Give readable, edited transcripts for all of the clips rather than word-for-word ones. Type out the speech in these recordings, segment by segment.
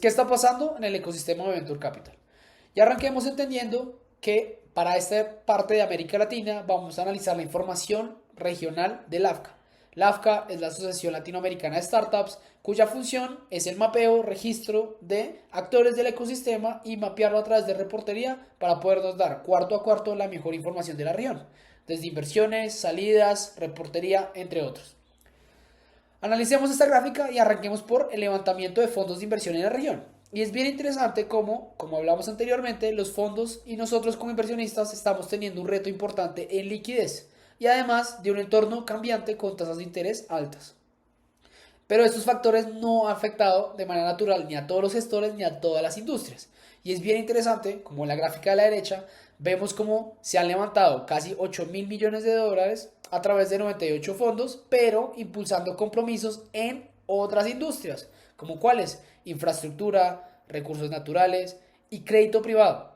¿Qué está pasando en el ecosistema de Venture Capital? Y arranquemos entendiendo que para esta parte de América Latina vamos a analizar la información regional del AFCA. La AFCA es la Asociación Latinoamericana de Startups, cuya función es el mapeo, registro de actores del ecosistema y mapearlo a través de reportería para podernos dar cuarto a cuarto la mejor información de la región, desde inversiones, salidas, reportería, entre otros. Analicemos esta gráfica y arranquemos por el levantamiento de fondos de inversión en la región. Y es bien interesante como hablamos anteriormente, los fondos y nosotros como inversionistas estamos teniendo un reto importante en liquidez y además de un entorno cambiante con tasas de interés altas. Pero estos factores no han afectado de manera natural ni a todos los gestores ni a todas las industrias. Y es bien interesante, como en la gráfica de la derecha, vemos cómo se han levantado casi 8 mil millones de dólares a través de 98 fondos, pero impulsando compromisos en otras industrias, como cuáles, infraestructura, recursos naturales y crédito privado.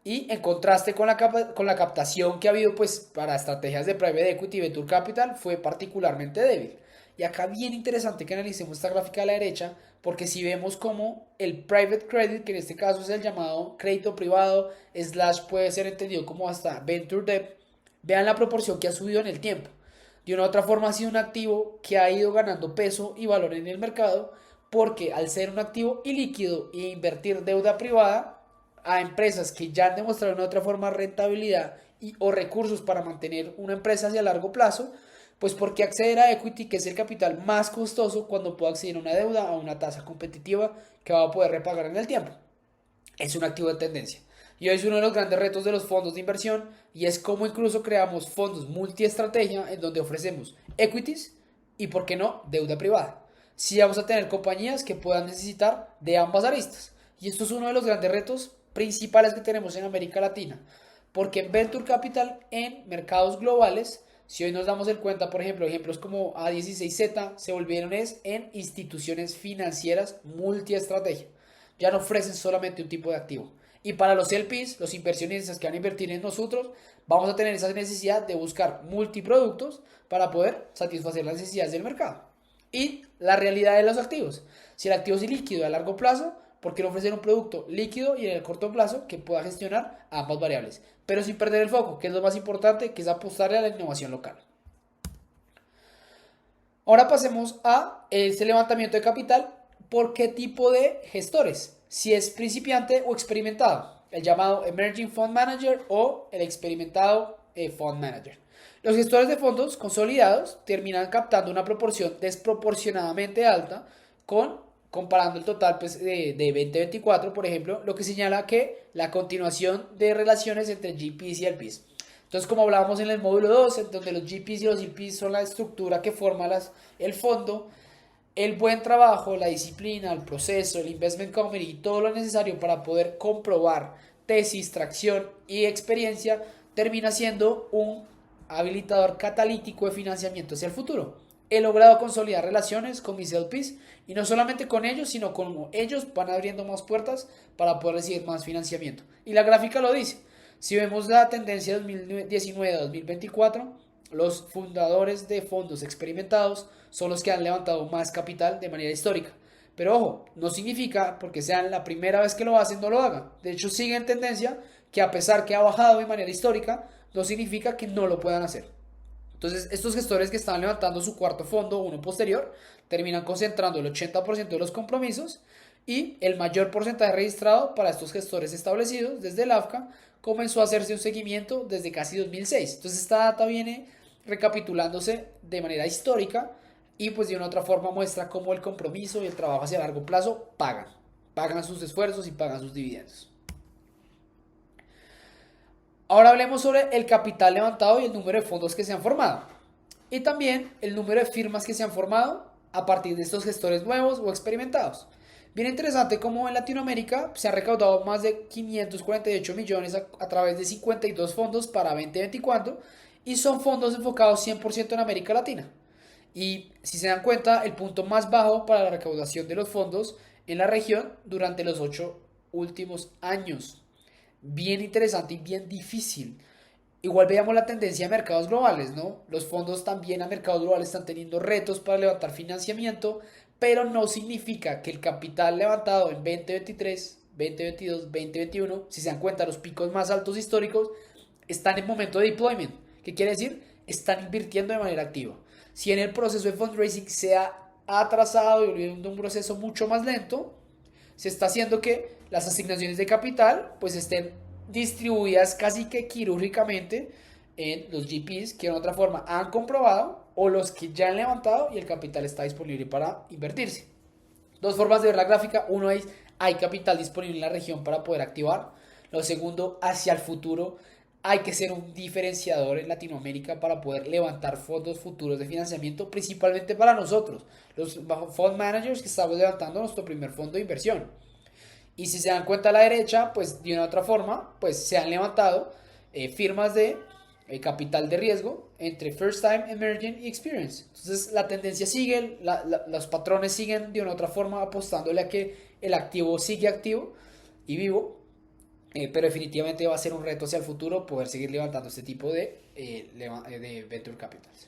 Y en contraste con la captación que ha habido pues, para estrategias de private equity y venture capital fue particularmente débil. Y acá bien interesante que analicemos esta gráfica a la derecha, porque si vemos como el private credit, que en este caso es el llamado crédito privado, slash puede ser entendido como hasta venture debt, vean la proporción que ha subido en el tiempo. De una u otra forma ha sido un activo que ha ido ganando peso y valor en el mercado, porque al ser un activo ilíquido e invertir deuda privada a empresas que ya han demostrado de una u otra forma rentabilidad y, o recursos para mantener una empresa hacia largo plazo, pues ¿por qué acceder a equity, que es el capital más costoso, cuando puedo acceder a una deuda a una tasa competitiva que va a poder repagar en el tiempo? Es un activo de tendencia. Y hoy es uno de los grandes retos de los fondos de inversión y es cómo incluso creamos fondos multiestrategia en donde ofrecemos equities y, por qué no, deuda privada. Si vamos a tener compañías que puedan necesitar de ambas aristas. Y esto es uno de los grandes retos principales que tenemos en América Latina. Porque en Venture Capital, en mercados globales, si hoy nos damos el cuenta, por ejemplo, ejemplos como A16Z se volvieron en instituciones financieras multiestrategia. Ya no ofrecen solamente un tipo de activo. Y para los LPs, los inversionistas que van a invertir en nosotros, vamos a tener esa necesidad de buscar multiproductos para poder satisfacer las necesidades del mercado. Y la realidad de los activos. Si el activo es líquido a largo plazo, ¿por qué no ofrecer un producto líquido y en el corto plazo que pueda gestionar ambas variables? Pero sin perder el foco, que es lo más importante, que es apostarle a la innovación local. Ahora pasemos a ese levantamiento de capital. ¿Por qué tipo de gestores? Si es principiante o experimentado. El llamado Emerging Fund Manager o el experimentado Fund Manager. Los gestores de fondos consolidados terminan captando una proporción desproporcionadamente alta comparando el total pues, de 2024, por ejemplo, lo que señala que la continuación de relaciones entre GPs y LPs. Entonces, como hablábamos en el módulo 2, en donde los GPs y los LPs son la estructura que forma el fondo, el buen trabajo, la disciplina, el proceso, el investment committee y todo lo necesario para poder comprobar tesis, tracción y experiencia termina siendo un habilitador catalítico de financiamiento hacia el futuro. He logrado consolidar relaciones con mis LPs y no solamente con ellos, sino con ellos van abriendo más puertas para poder recibir más financiamiento. Y la gráfica lo dice. Si vemos la tendencia 2019-2024, los fundadores de fondos experimentados son los que han levantado más capital de manera histórica. Pero ojo, no significa porque sean la primera vez que lo hacen, no lo hagan. De hecho, sigue en tendencia que a pesar que ha bajado de manera histórica, no significa que no lo puedan hacer. Entonces, estos gestores que estaban levantando su cuarto fondo, uno posterior, terminan concentrando el 80% de los compromisos y el mayor porcentaje registrado para estos gestores establecidos desde el AFCA comenzó a hacerse un seguimiento desde casi 2006. Entonces, esta data viene recapitulándose de manera histórica y pues de una otra forma muestra cómo el compromiso y el trabajo hacia largo plazo pagan sus esfuerzos y pagan sus dividendos. Ahora hablemos sobre el capital levantado y el número de fondos que se han formado. Y también el número de firmas que se han formado a partir de estos gestores nuevos o experimentados. Bien interesante como en Latinoamérica se han recaudado más de 548 millones a través de 52 fondos para 2024 y son fondos enfocados 100% en América Latina. Y si se dan cuenta, el punto más bajo para la recaudación de los fondos en la región durante los 8 últimos años. Bien interesante y bien difícil. Igual veamos la tendencia de mercados globales, ¿no? Los fondos también a mercados globales están teniendo retos para levantar financiamiento, pero no significa que el capital levantado en 2023, 2022, 2021, si se dan cuenta los picos más altos históricos, están en momento de deployment. ¿Qué quiere decir? Están invirtiendo de manera activa. Si en el proceso de fundraising se ha atrasado y volviendo un proceso mucho más lento, se está haciendo que las asignaciones de capital pues estén distribuidas casi que quirúrgicamente en los GPs que de otra forma han comprobado o los que ya han levantado y el capital está disponible para invertirse. Dos formas de ver la gráfica. Uno es, hay capital disponible en la región para poder activar. Lo segundo, hacia el futuro hay que ser un diferenciador en Latinoamérica para poder levantar fondos futuros de financiamiento, principalmente para nosotros, los fund managers que estamos levantando nuestro primer fondo de inversión. Y si se dan cuenta a la derecha, pues de una u otra forma, pues se han levantado firmas de capital de riesgo entre First Time, Emerging y Experience. Entonces la tendencia sigue, los patrones siguen de una u otra forma apostándole a que el activo sigue activo y vivo. Pero definitivamente va a ser un reto hacia el futuro poder seguir levantando este tipo de venture capitals.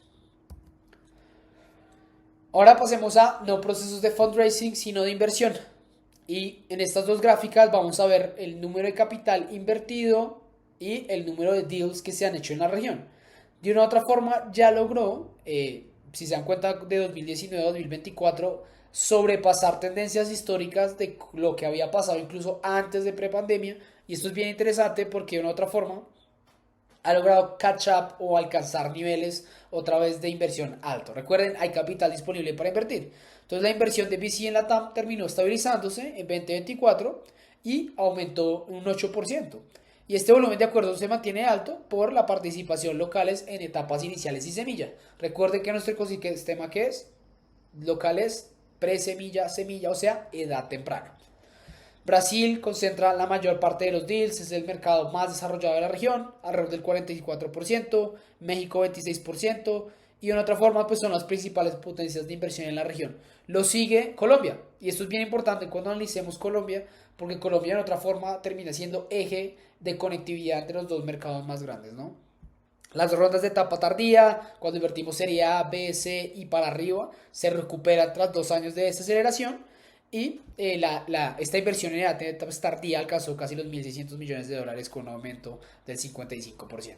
Ahora pasemos a no procesos de fundraising, sino de inversión. Y en estas dos gráficas vamos a ver el número de capital invertido y el número de deals que se han hecho en la región. De una u otra forma ya logró, si se dan cuenta de 2019 a 2024, sobrepasar tendencias históricas de lo que había pasado incluso antes de prepandemia. Y esto es bien interesante porque de una u otra forma ha logrado catch up o alcanzar niveles otra vez de inversión alto. Recuerden, hay capital disponible para invertir. Entonces la inversión de VC en la TAM terminó estabilizándose en 2024 y aumentó un 8%. Y este volumen de acuerdos se mantiene alto por la participación locales en etapas iniciales y semilla. Recuerden que nuestro ecosistema que es locales, pre-semilla, semilla, o sea, edad temprana. Brasil concentra la mayor parte de los deals, es el mercado más desarrollado de la región, alrededor del 44%, México 26%, y en otra forma pues son las principales potencias de inversión en la región. Lo sigue Colombia, y esto es bien importante cuando analicemos Colombia, porque Colombia en otra forma termina siendo eje de conectividad entre los dos mercados más grandes, ¿no? Las rondas de etapa tardía, cuando invertimos serie A, B, C y para arriba, se recuperan tras 2 años de desaceleración. Y esta inversión en edad tardía alcanzó casi los 1.600 millones de dólares con un aumento del 55%.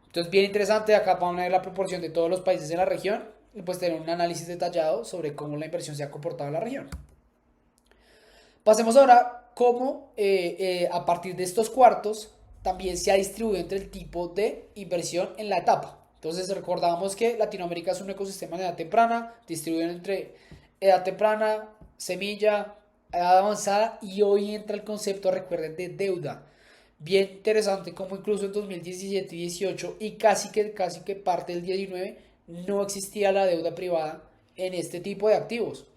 Entonces, bien interesante, acá vamos a ver la proporción de todos los países en la región y pues tener un análisis detallado sobre cómo la inversión se ha comportado en la región. Pasemos ahora cómo a partir de estos cuartos también se ha distribuido entre el tipo de inversión en la etapa. Entonces recordamos que Latinoamérica es un ecosistema de edad temprana, distribuido entre edad temprana, semilla, edad avanzada y hoy entra el concepto, recuerden, de deuda. Bien interesante como incluso en 2017 y 18 y casi que parte del 19 no existía la deuda privada en este tipo de activos.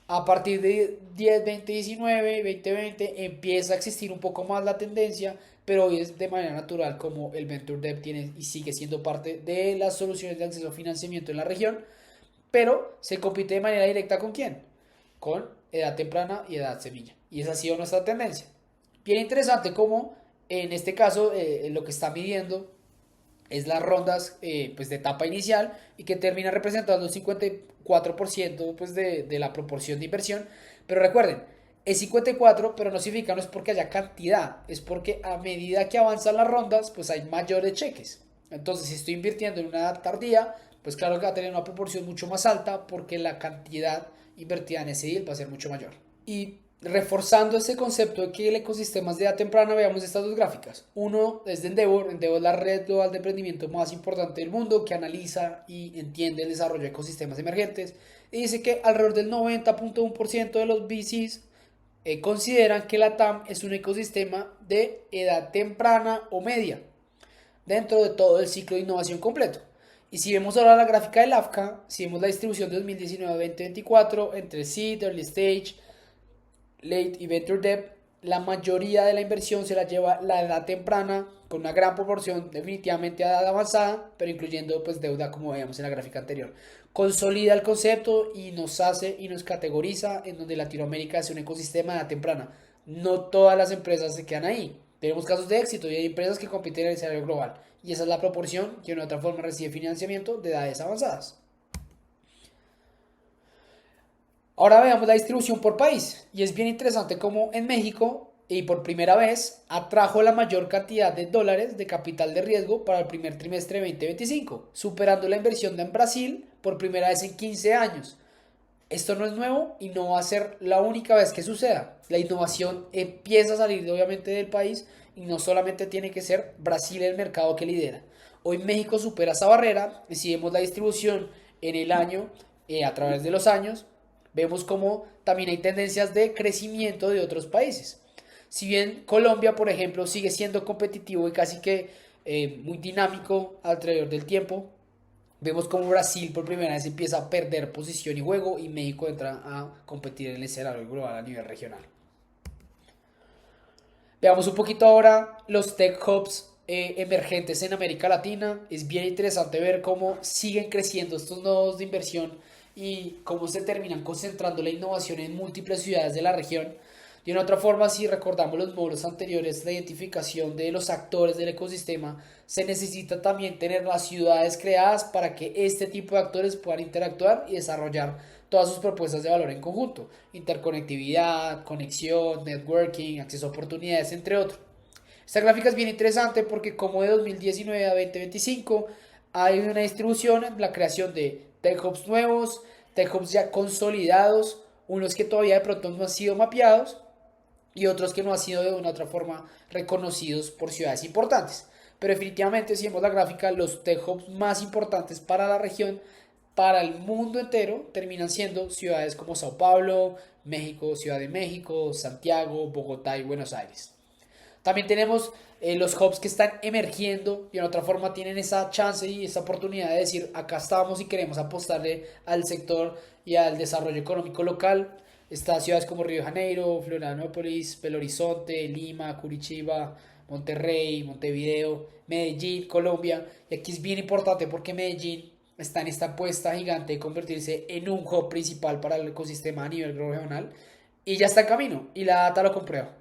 A partir de 10, 20, 19, 2020 empieza a existir un poco más la tendencia, pero hoy es de manera natural como el Venture Debt tiene y sigue siendo parte de las soluciones de acceso a financiamiento en la región, pero se compite de manera directa ¿con quién? Con edad temprana y edad semilla. Y esa ha sido nuestra tendencia. Bien interesante como en este caso lo que está midiendo es las rondas pues de etapa inicial y que termina representando el 54% pues de la proporción de inversión. Pero recuerden, es 54, pero no significa, no es porque haya cantidad, es porque a medida que avanzan las rondas, pues hay mayores cheques. Entonces, si estoy invirtiendo en una edad tardía, pues claro que va a tener una proporción mucho más alta porque la cantidad invertida en ese deal va a ser mucho mayor. Y reforzando ese concepto de que el ecosistema es de edad temprana, veamos estas dos gráficas. Uno es de Endeavor. Endeavor es la red global de emprendimiento más importante del mundo que analiza y entiende el desarrollo de ecosistemas emergentes. Y dice que alrededor del 90.1% de los VCs consideran que la TAM es un ecosistema de edad temprana o media dentro de todo el ciclo de innovación completo. Y si vemos ahora la gráfica del AFCA, si vemos la distribución de 2019-2024 entre Seed, Early Stage, Late y Venture Debt, la mayoría de la inversión se la lleva la edad temprana, con una gran proporción definitivamente a edad avanzada, pero incluyendo pues deuda como veíamos en la gráfica anterior. Consolida el concepto y nos hace y nos categoriza en donde Latinoamérica es un ecosistema de edad temprana. No todas las empresas se quedan ahí. Tenemos casos de éxito y hay empresas que compiten en el escenario global. Y esa es la proporción que de una otra forma recibe financiamiento de edades avanzadas. Ahora veamos la distribución por país. Y es bien interesante cómo en México, y por primera vez, atrajo la mayor cantidad de dólares de capital de riesgo para el primer trimestre de 2025, superando la inversión en Brasil por primera vez en 15 años. Esto no es nuevo y no va a ser la única vez que suceda. La innovación empieza a salir obviamente del país y no solamente tiene que ser Brasil el mercado que lidera. Hoy México supera esa barrera y si vemos la distribución en el año, a través de los años, vemos como también hay tendencias de crecimiento de otros países. Si bien Colombia, por ejemplo, sigue siendo competitivo y casi que muy dinámico alrededor del tiempo, vemos como Brasil por primera vez empieza a perder posición y juego y México entra a competir en el escenario global a nivel regional. Veamos un poquito ahora los tech hubs emergentes en América Latina. Es bien interesante ver cómo siguen creciendo estos nodos de inversión y cómo se terminan concentrando la innovación en múltiples ciudades de la región. De una otra forma, si recordamos los módulos anteriores, la identificación de los actores del ecosistema, se necesita también tener las ciudades creadas para que este tipo de actores puedan interactuar y desarrollar todas sus propuestas de valor en conjunto. Interconectividad, conexión, networking, acceso a oportunidades, entre otros. Esta gráfica es bien interesante porque como de 2019 a 2025 hay una distribución en la creación de tech hubs nuevos, tech hubs ya consolidados, unos que todavía de pronto no han sido mapeados y otros que no han sido de una u otra forma reconocidos por ciudades importantes. Pero definitivamente, si vemos la gráfica, los tech hubs más importantes para la región, para el mundo entero, terminan siendo ciudades como Sao Paulo, México, Ciudad de México, Santiago, Bogotá y Buenos Aires. También tenemos los hubs que están emergiendo y de otra forma tienen esa chance y esa oportunidad de decir acá estamos y queremos apostarle al sector y al desarrollo económico local. Estas ciudades como Río de Janeiro, Florianópolis, Belo Horizonte, Lima, Curitiba, Monterrey, Montevideo, Medellín, Colombia. Y aquí es bien importante porque Medellín está en esta apuesta gigante de convertirse en un hub principal para el ecosistema a nivel regional y ya está en camino y la data lo comprueba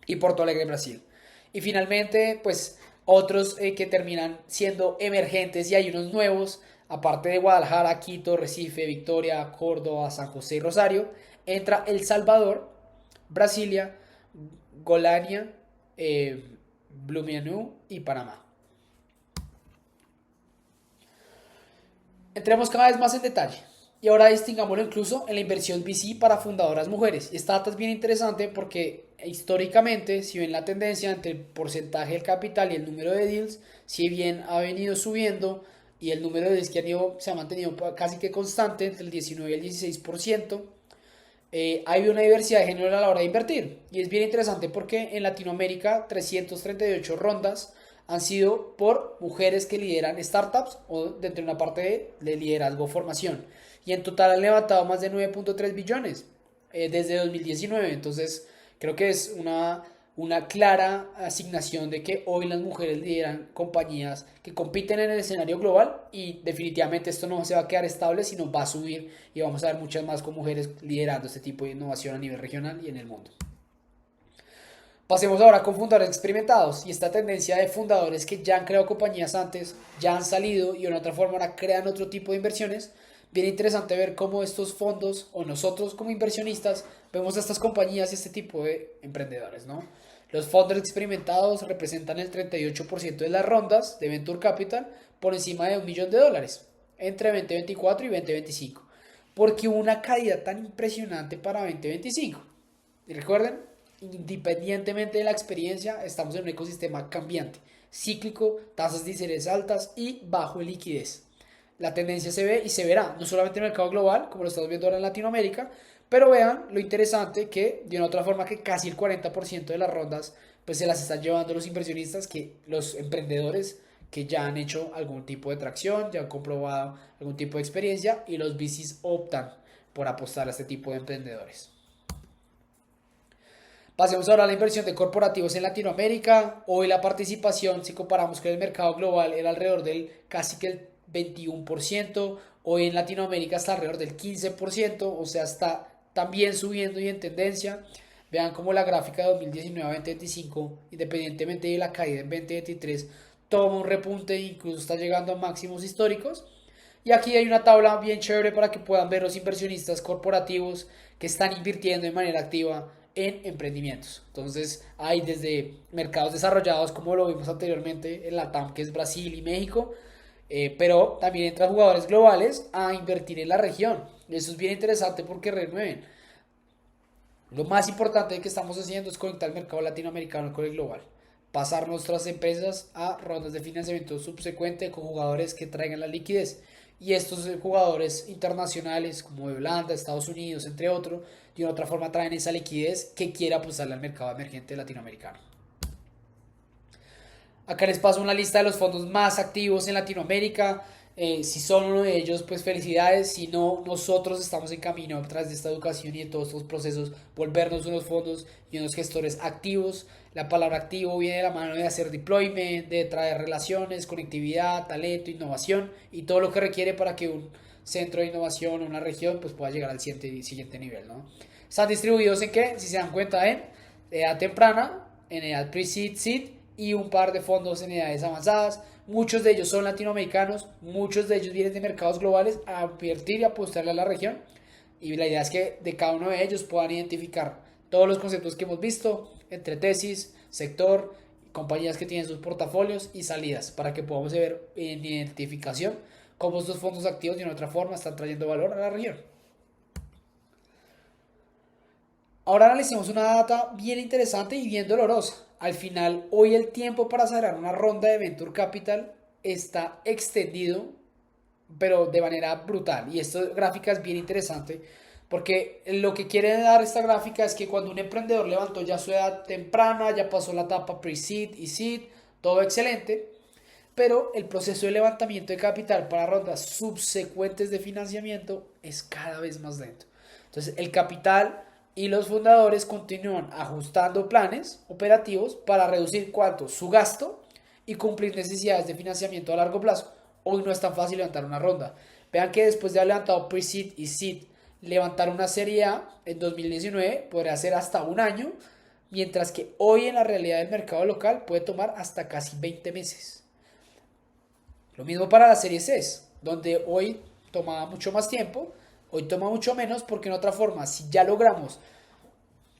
y Porto Alegre, Brasil. Y finalmente, pues otros que terminan siendo emergentes y hay unos nuevos, aparte de Guadalajara, Quito, Recife, Victoria, Córdoba, San José y Rosario, entra El Salvador, Brasilia, Golania, Blumenau y Panamá. Entremos cada vez más en detalle. Y ahora distingámoslo incluso en la inversión VC para fundadoras mujeres. Y esta data es bien interesante porque históricamente, si ven la tendencia entre el porcentaje del capital y el número de deals, si bien ha venido subiendo y el número de deals que han ido, se ha mantenido casi que constante entre el 19 y el 16%, hay una diversidad de género a la hora de invertir. Y es bien interesante porque en Latinoamérica 338 rondas han sido por mujeres que lideran startups o dentro de una parte de liderazgo o formación. Y en total han levantado más de 9.3 billones desde 2019. Entonces creo que es una clara asignación de que hoy las mujeres lideran compañías que compiten en el escenario global y definitivamente esto no se va a quedar estable, sino va a subir y vamos a ver muchas más con mujeres liderando este tipo de innovación a nivel regional y en el mundo. Pasemos ahora con fundadores experimentados y esta tendencia de fundadores que ya han creado compañías antes, ya han salido y de una otra forma ahora crean otro tipo de inversiones. Bien interesante ver cómo estos fondos o nosotros como inversionistas vemos a estas compañías y este tipo de emprendedores, ¿no? Los fondos experimentados representan el 38% de las rondas de Venture Capital por encima de $1 millón entre 2024 y 2025. Porque hubo una caída tan impresionante para 2025. Y recuerden, independientemente de la experiencia, estamos en un ecosistema cambiante, cíclico, tasas de interés altas y bajo en liquidez. La tendencia se ve y se verá, no solamente en el mercado global, como lo estamos viendo ahora en Latinoamérica, pero vean lo interesante que, de una otra forma, que casi el 40% de las rondas pues se las están llevando los inversionistas, que los emprendedores que ya han hecho algún tipo de tracción, ya han comprobado algún tipo de experiencia y los VCs optan por apostar a este tipo de emprendedores. Pasemos ahora a la inversión de corporativos en Latinoamérica. Hoy la participación, si comparamos con el mercado global, era alrededor del casi que el 21%. Hoy en Latinoamérica está alrededor del 15%, o sea, está también subiendo y en tendencia. Vean cómo la gráfica de 2019 a 2025, independientemente de la caída en 2023, toma un repunte e incluso está llegando a máximos históricos. Y aquí hay una tabla bien chévere para que puedan ver los inversionistas corporativos que están invirtiendo de manera activa en emprendimientos. Entonces hay desde mercados desarrollados como lo vimos anteriormente en la TAM, que es Brasil y México, pero también entran jugadores globales a invertir en la región. Eso es bien interesante porque renueven. Lo más importante que estamos haciendo es conectar el mercado latinoamericano con el global. Pasar nuestras empresas a rondas de financiamiento subsecuente con jugadores que traigan la liquidez. Y estos jugadores internacionales como de Holanda, Estados Unidos, entre otros, de una otra forma traen esa liquidez que quiera apostarle al mercado emergente latinoamericano. Acá les paso una lista de los fondos más activos en Latinoamérica. Si son uno de ellos, pues felicidades. Si no, nosotros estamos en camino tras de esta educación y de todos estos procesos, volvernos unos fondos y unos gestores activos. La palabra activo viene de la mano de hacer deployment, de traer relaciones, conectividad, talento, innovación y todo lo que requiere para que un centro de innovación o una región pues pueda llegar al siguiente nivel, ¿no? Están distribuidos en qué, si se dan cuenta, en edad temprana, en edad pre-seed, seed y un par de fondos en edades avanzadas. Muchos de ellos son latinoamericanos, muchos de ellos vienen de mercados globales a invertir y apostarle a la región. Y la idea es que de cada uno de ellos puedan identificar todos los conceptos que hemos visto entre tesis, sector, compañías que tienen sus portafolios y salidas para que podamos ver en identificación cómo estos fondos activos de una otra forma están trayendo valor a la región. Ahora analicemos una data bien interesante y bien dolorosa. Al final, hoy el tiempo para cerrar una ronda de Venture Capital está extendido, pero de manera brutal. Y esta gráfica es bien interesante porque lo que quiere dar esta gráfica es que cuando un emprendedor levantó ya su edad temprana, ya pasó la etapa pre-seed y seed, todo excelente, pero el proceso de levantamiento de capital para rondas subsecuentes de financiamiento es cada vez más lento. Entonces, el capital y los fundadores continúan ajustando planes operativos para reducir cuánto su gasto y cumplir necesidades de financiamiento a largo plazo. Hoy no es tan fácil levantar una ronda. Vean que después de haber levantado pre-seed y seed, levantar una serie A en 2019 podría ser hasta un año, mientras que hoy en la realidad del mercado local puede tomar hasta casi 20 meses. Lo mismo para la serie C, donde hoy tomaba mucho más tiempo, hoy toma mucho menos porque en otra forma, si ya logramos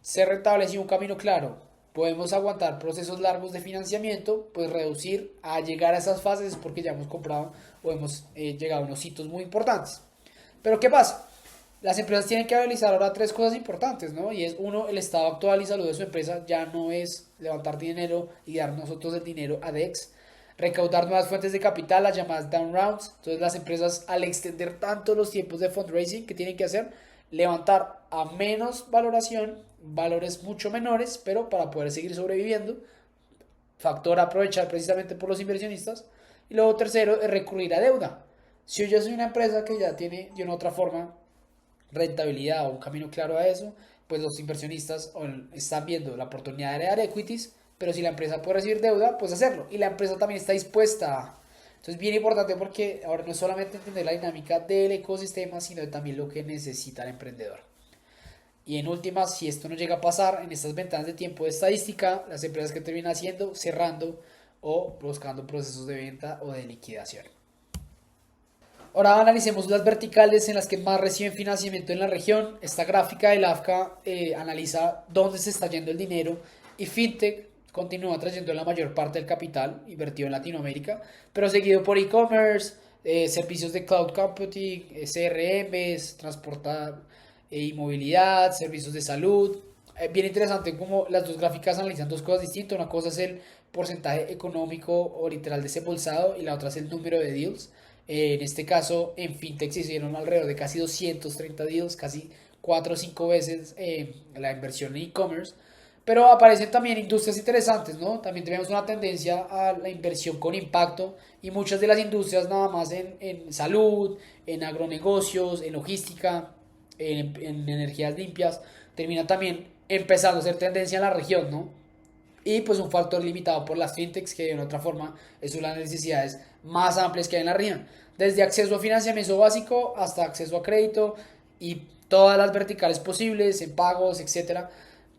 ser rentables y un camino claro, podemos aguantar procesos largos de financiamiento, pues reducir a llegar a esas fases porque ya hemos comprado o hemos llegado a unos hitos muy importantes. Pero ¿qué pasa? Las empresas tienen que analizar ahora tres cosas importantes, ¿no? Y es uno, el estado actual y salud de su empresa ya no es levantar dinero y dar nosotros el dinero a DEX, recaudar nuevas fuentes de capital, las llamadas down rounds. Entonces las empresas al extender tanto los tiempos de fundraising que tienen que hacer, levantar a menos valoración, valores mucho menores, pero para poder seguir sobreviviendo, factor a aprovechar precisamente por los inversionistas. Y luego tercero es recurrir a deuda. Si yo soy una empresa que ya tiene de una otra forma rentabilidad o un camino claro a eso, pues los inversionistas están viendo la oportunidad de crear equities, pero si la empresa puede recibir deuda, pues hacerlo. Y la empresa también está dispuesta. Entonces, bien importante porque ahora no es solamente entender la dinámica del ecosistema, sino también lo que necesita el emprendedor. Y en últimas, si esto no llega a pasar en estas ventanas de tiempo de estadística, las empresas que terminan haciendo, cerrando o buscando procesos de venta o de liquidación. Ahora analicemos las verticales en las que más reciben financiamiento en la región. Esta gráfica del AFCA analiza dónde se está yendo el dinero y FinTech continúa trayendo la mayor parte del capital invertido en Latinoamérica, pero seguido por e-commerce, servicios de cloud computing, CRMs, transportar y movilidad, servicios de salud. Bien interesante como las dos gráficas analizan dos cosas distintas. Una cosa es el porcentaje económico o literal desembolsado y la otra es el número de deals. En este caso, en FinTech se hicieron alrededor de casi 230 deals, casi 4 o 5 veces la inversión en e-commerce. Pero aparecen también industrias interesantes, ¿no? También tenemos una tendencia a la inversión con impacto y muchas de las industrias nada más en salud, en agronegocios, en logística, en energías limpias, terminan también empezando a ser tendencia en la región, ¿no? Y pues un factor limitado por las fintechs que de otra forma es una de las necesidades más amplias que hay en la región. Desde acceso a financiamiento básico hasta acceso a crédito y todas las verticales posibles en pagos, etcétera,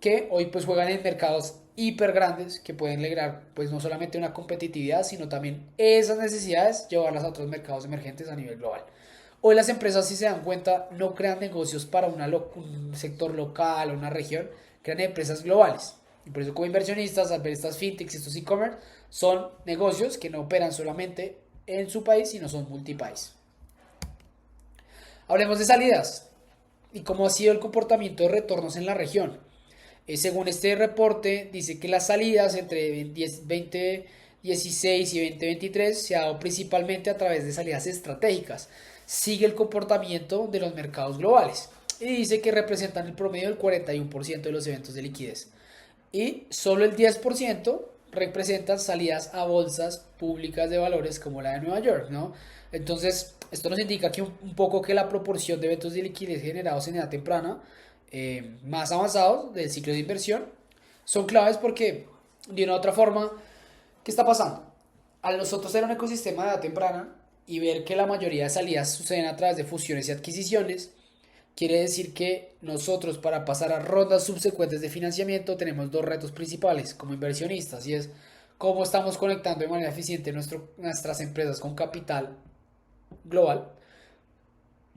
que hoy pues juegan en mercados hiper grandes que pueden lograr pues no solamente una competitividad, sino también esas necesidades llevarlas a otros mercados emergentes a nivel global. Hoy las empresas, si se dan cuenta, no crean negocios para un sector local o una región, crean empresas globales. Y por eso como inversionistas, al ver estas fintechs, estos e-commerce, son negocios que no operan solamente en su país, sino son multipaís. Hablemos de salidas y cómo ha sido el comportamiento de retornos en la región. Según este reporte, dice que las salidas entre 2016 y 2023 se ha dado principalmente a través de salidas estratégicas. Sigue el comportamiento de los mercados globales y dice que representan el promedio del 41% de los eventos de liquidez. Y solo el 10% representan salidas a bolsas públicas de valores como la de Nueva York, ¿no? Entonces, esto nos indica que un poco que la proporción de eventos de liquidez generados en edad temprana, más avanzados del ciclo de inversión, son claves porque, de una u otra forma, ¿qué está pasando? Al nosotros tener un ecosistema de edad temprana y ver que la mayoría de salidas suceden a través de fusiones y adquisiciones, quiere decir que nosotros para pasar a rondas subsecuentes de financiamiento tenemos dos retos principales como inversionistas y es cómo estamos conectando de manera eficiente nuestras empresas con capital global.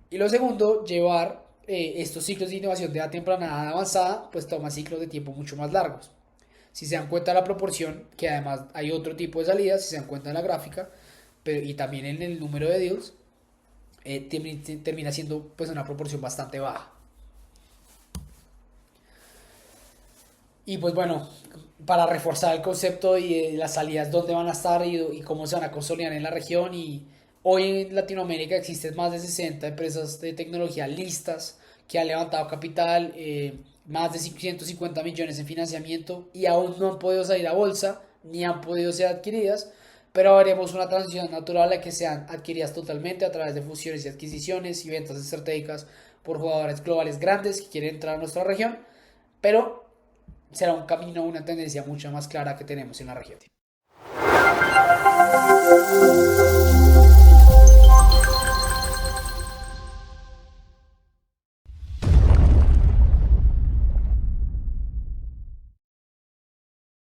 Y lo segundo, llevar estos ciclos de innovación de edad temprana a avanzada, pues toma ciclos de tiempo mucho más largos. Si se dan cuenta de la proporción, que además hay otro tipo de salidas, si se dan cuenta en la gráfica, pero, y también en el número de deals, termina siendo pues una proporción bastante baja. Y pues bueno, para reforzar el concepto y las salidas, dónde van a estar y cómo se van a consolidar en la región. Y hoy en Latinoamérica existen más de 60 empresas de tecnología listas que han levantado capital, más de 150 millones en financiamiento y aún no han podido salir a bolsa ni han podido ser adquiridas, pero veremos una transición natural a que sean adquiridas totalmente a través de fusiones y adquisiciones y ventas estratégicas por jugadores globales grandes que quieren entrar a nuestra región, pero será un camino, una tendencia mucho más clara que tenemos en la región.